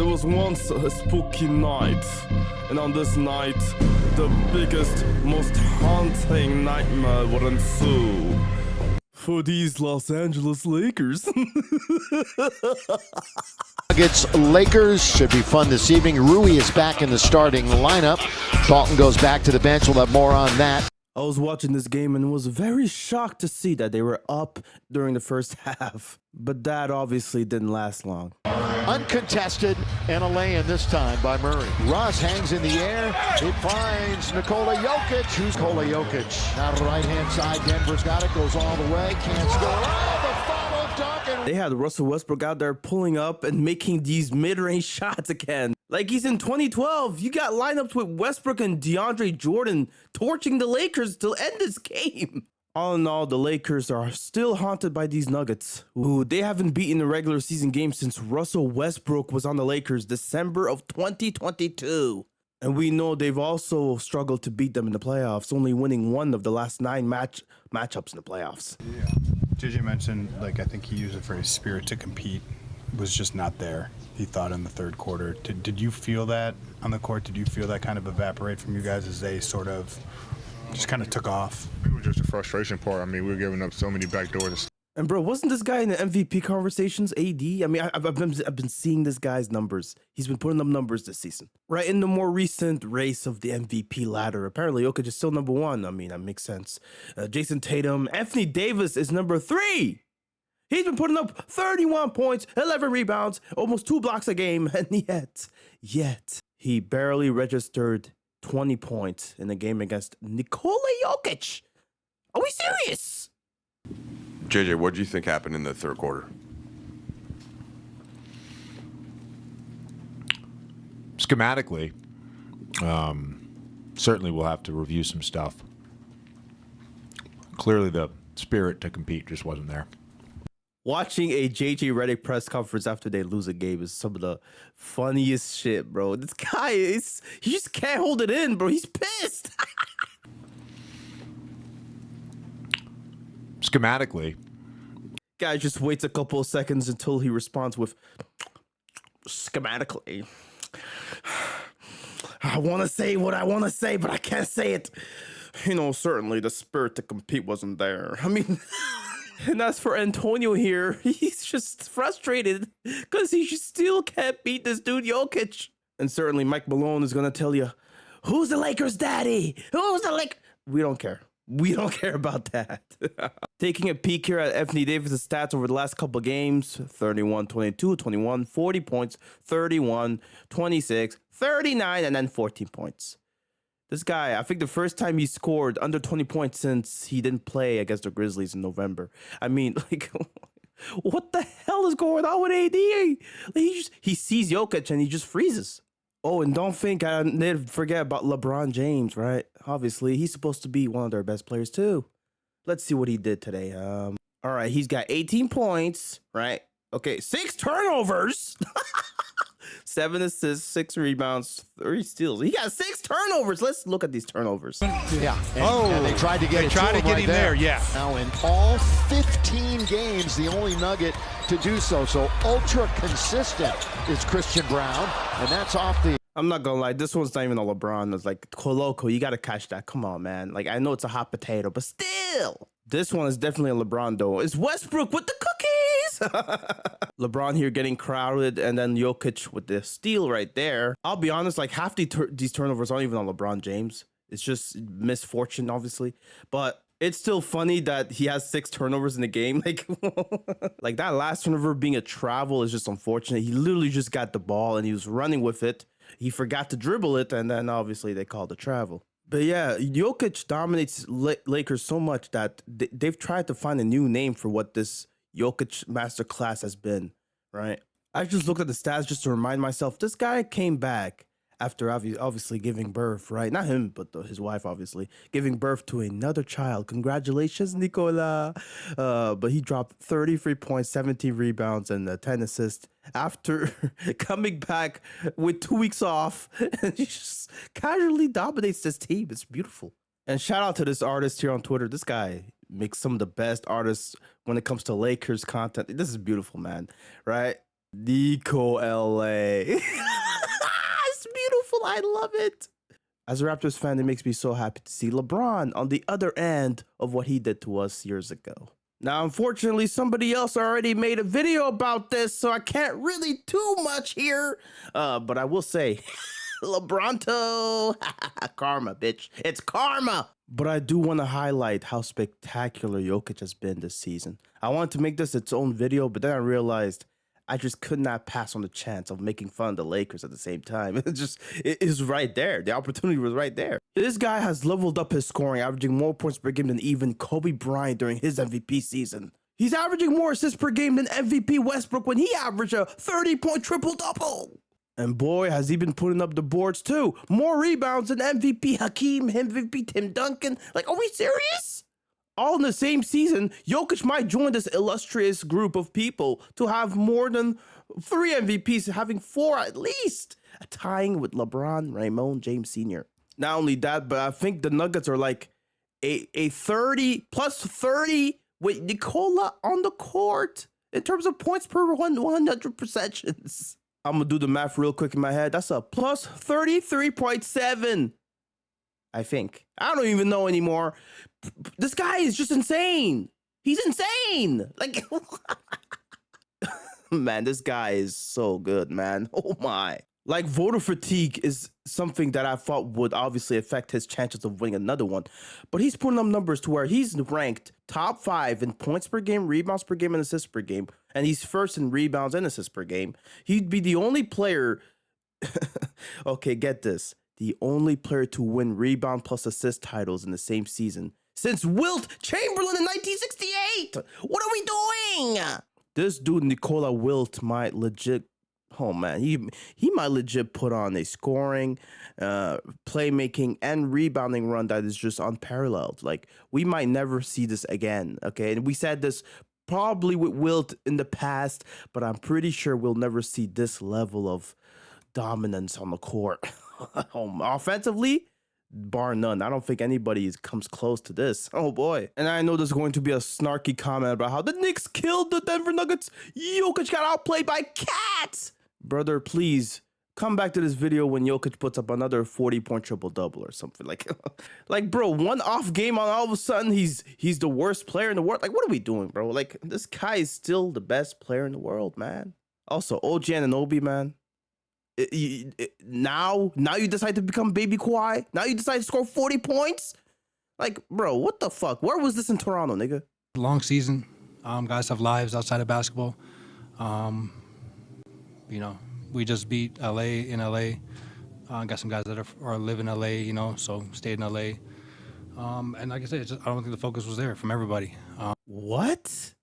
There was once a spooky night, and on this night, the biggest, most haunting nightmare would ensue for these Los Angeles Lakers. Nuggets Lakers should be fun this evening. Rui is back in the starting lineup. Dalton goes back to the bench. We'll have more on that. I was watching this game and was very shocked to see that they were up during the first half. But that obviously didn't last long. Uncontested and a lay-in this time by Murray. Russ hangs in the air. It finds Nikola Jokic. Who's Nikola Jokic? Now to the right-hand side. Denver's got it. Goes all the way. Can't score. Oh, the follow dunk. And They had Russell Westbrook out there pulling up and making these mid-range shots again. Like he's in 2012. You got lineups with Westbrook and DeAndre Jordan torching the Lakers to end this game. All in all, the Lakers are still haunted by these Nuggets, who they haven't beaten a regular season game since Russell Westbrook was on the Lakers December of 2022. And we know they've also struggled to beat them in the playoffs, only winning one of the last 9 matchups in the playoffs. Yeah. JJ mentioned, I think he used the phrase spirit to compete was just not there, he thought, in the third quarter. Did you feel that on the court? Did you feel that kind of evaporate from you guys as they sort of just kind of took off? It was just a frustration part. I mean, we were giving up so many backdoors. And bro, wasn't this guy in the MVP conversations, AD? I mean, I've been seeing this guy's numbers. He's been putting up numbers this season. Right, in the more recent race of the MVP ladder, apparently Jokic is still number 1. I mean, that makes sense. Jason Tatum, Anthony Davis is number 3. He's been putting up 31 points, 11 rebounds, almost 2 blocks a game, and yet, he barely registered 20 points in the game against Nikola Jokic. Are we serious? JJ, what do you think happened in the third quarter? Schematically, certainly we'll have to review some stuff. Clearly the spirit to compete just wasn't there. Watching a JJ Redick press conference after they lose a game is some of the funniest shit, bro. This guy he just can't hold it in, bro. He's pissed. Schematically, Guy just waits a couple of seconds until he responds with schematically. I want to say what I want to say, but I can't say it. Certainly the spirit to compete wasn't there. I mean, and as for Antonio here, he's just frustrated because he just still can't beat this dude Jokic. And certainly Mike Malone is going to tell you, who's the Lakers' daddy? Who's the Lakers? We don't care. We don't care about that. Taking a peek here at Anthony Davis' stats over the last couple of games, 31, 22, 21, 40 points, 31, 26, 39, and then 14 points. This guy, I think the first time he scored under 20 points since he didn't play against the Grizzlies in November. I mean, what the hell is going on with AD? He sees Jokic and he just freezes. Oh, and don't think I didn't forget about LeBron James, right? Obviously, he's supposed to be one of their best players too. Let's see what he did today. All right, he's got 18 points, right? Okay, 6 turnovers. 7 assists, 6 rebounds, 3 steals. He got 6 turnovers. Let's look at these turnovers. Yeah. And they tried to get him there. Yeah. Now in all 15 games, the only Nugget to do so. So ultra consistent is Christian Brown, and that's off the. I'm not gonna lie, this one's not even a LeBron. It's like Coloco, you gotta catch that. Come on, man. Like I know it's a hot potato, but still, this one is definitely a LeBron though. It's Westbrook with the cookies. LeBron here getting crowded, and then Jokic with the steal right there. I'll be honest, like half these turnovers aren't even on LeBron James. It's just misfortune, obviously, but it's still funny that he has 6 turnovers in the game. Like that last turnover being a travel is just unfortunate. He literally just got the ball and he was running with it. He forgot to dribble it, and then obviously they called the travel. But yeah, Jokic dominates Lakers so much that they've tried to find a new name for what this Jokic masterclass has been, right? I just looked at the stats just to remind myself, this guy came back after obviously giving birth, right? Not him, but his wife, obviously, giving birth to another child. Congratulations, Nikola. But he dropped 33 points, 17 rebounds, and 10 assists after coming back with 2 weeks off. And he just casually dominates this team. It's beautiful. And shout out to this artist here on Twitter. This guy makes some of the best artists when it comes to Lakers content. This is beautiful, man, right? Nico LA. It's beautiful. I love it. As a Raptors fan, it makes me so happy to see LeBron on the other end of what he did to us years ago. Now, unfortunately, somebody else already made a video about this, so I can't really do much here. But I will say, LeBronto, karma, bitch. It's karma. But I do want to highlight how spectacular Jokic has been this season. I wanted to make this its own video, but then I realized I just could not pass on the chance of making fun of the Lakers at the same time. It is right there. The opportunity was right there. This guy has leveled up his scoring, averaging more points per game than even Kobe Bryant during his MVP season. He's averaging more assists per game than MVP Westbrook when he averaged a 30-point triple-double. And boy, has he been putting up the boards too. More rebounds than MVP Hakeem, MVP Tim Duncan. Like, are we serious? All in the same season, Jokic might join this illustrious group of people to have more than 3 MVPs, having 4 at least, tying with LeBron Raymond James Sr. Not only that, but I think the Nuggets are like a 30 plus 30 with Nikola on the court in terms of points per 100 possessions. I'm going to do the math real quick in my head. That's a plus 33.7. I think. I don't even know anymore. This guy is just insane. He's insane. Like, man, this guy is so good, man. Oh my. Like, voter fatigue is something that I thought would obviously affect his chances of winning another one. But he's putting up numbers to where he's ranked top 5 in points per game, rebounds per game, and assists per game. And he's first in rebounds and assists per game. He'd be the only player. Okay, get this. The only player to win rebound plus assist titles in the same season since Wilt Chamberlain in 1968. What are we doing? This dude, Nikola Wilt, might legit, oh man, he might legit put on a scoring, playmaking, and rebounding run that is just unparalleled. Like, we might never see this again, okay? And we said this probably with Wilt in the past, but I'm pretty sure we'll never see this level of dominance on the court. Offensively, bar none. I don't think anybody comes close to this. Oh boy. And I know there's going to be a snarky comment about how the Knicks killed the Denver Nuggets. Jokic got outplayed by cats. Brother, please come back to this video when Jokic puts up another 40-point triple-double or something. Like, bro, one off game on all of a sudden he's the worst player in the world. Like, what are we doing, bro? Like, this guy is still the best player in the world, man. Also, OG Anunoby, man. Now you decide to become baby Kawhi? Now you decide to score 40 points? Like, bro, what the fuck? Where was this in Toronto, nigga? Long season. Guys have lives outside of basketball. You know, we just beat LA in LA. Got some guys that are live in LA, you know, so stayed in LA. And like I said, I don't think the focus was there from everybody. What?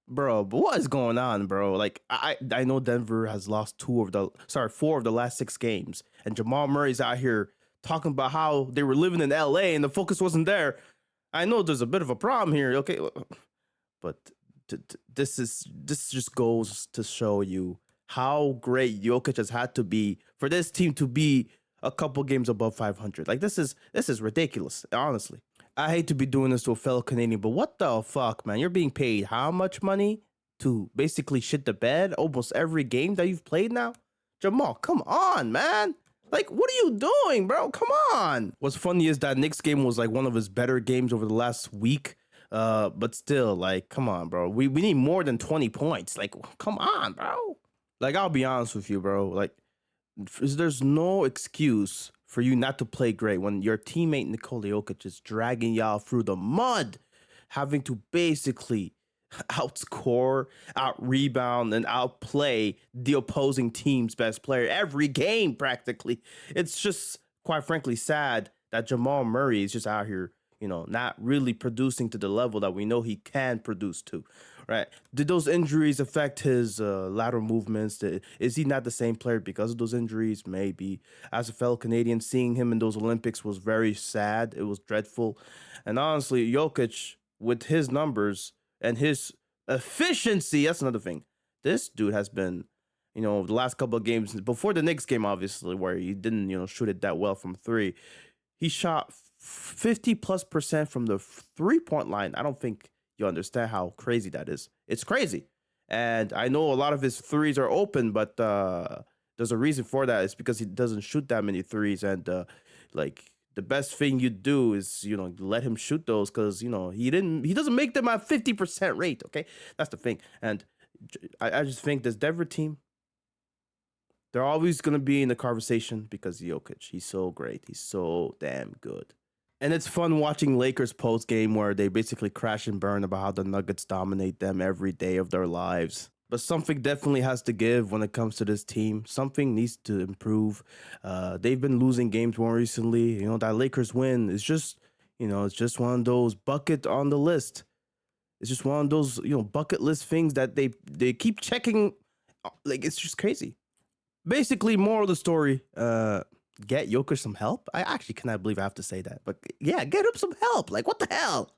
Bro, but what is going on, bro? Like, I know Denver has lost 4 of the last 6 games. And Jamal Murray's out here talking about how they were living in LA and the focus wasn't there. I know there's a bit of a problem here, okay? But this just goes to show you how great Jokic has had to be for this team to be a couple games above 500. Like, this is ridiculous, honestly. I hate to be doing this to a fellow Canadian, but what the fuck, man? You're being paid how much money to basically shit the bed almost every game that you've played now? Jamal, come on, man. Like, what are you doing, bro? Come on. What's funny is that Knicks game was like one of his better games over the last week. But still, like, come on, bro. We need more than 20 points. Like, come on, bro. Like, I'll be honest with you, bro. Like, there's no excuse for you not to play great when your teammate Nikola Jokic is dragging y'all through the mud, having to basically outscore, out-rebound, and outplay the opposing team's best player every game, practically. It's just, quite frankly, sad that Jamal Murray is just out here, you know, not really producing to the level that we know he can produce to. Right? Did those injuries affect his lateral movements? Is he not the same player because of those injuries? Maybe. As a fellow Canadian, seeing him in those Olympics was very sad. It was dreadful. And honestly, Jokic, with his numbers and his efficiency, that's another thing. This dude has been, you know, the last couple of games, before the Knicks game, obviously, where he didn't, you know, shoot it that well from 3, he shot 50+% from the 3-point line. I don't think you understand how crazy that is. It's crazy. And I know a lot of his threes are open, but there's a reason for that. It's because he doesn't shoot that many threes. And like the best thing you do is, let him shoot those because, he doesn't make them at 50% rate. Okay. That's the thing. And I just think this Denver team, they're always going to be in the conversation because Jokic, he's so great. He's so damn good. And it's fun watching Lakers post game where they basically crash and burn about how the Nuggets dominate them every day of their lives. But something definitely has to give when it comes to this team. Something needs to improve. They've been losing games more recently. That Lakers win is just, it's just one of those bucket on the list. It's just one of those, bucket list things that they keep checking. Like, it's just crazy. Basically, moral of the story, get Jokic some help. I actually cannot believe I have to say that. But yeah, get him some help. Like, what the hell?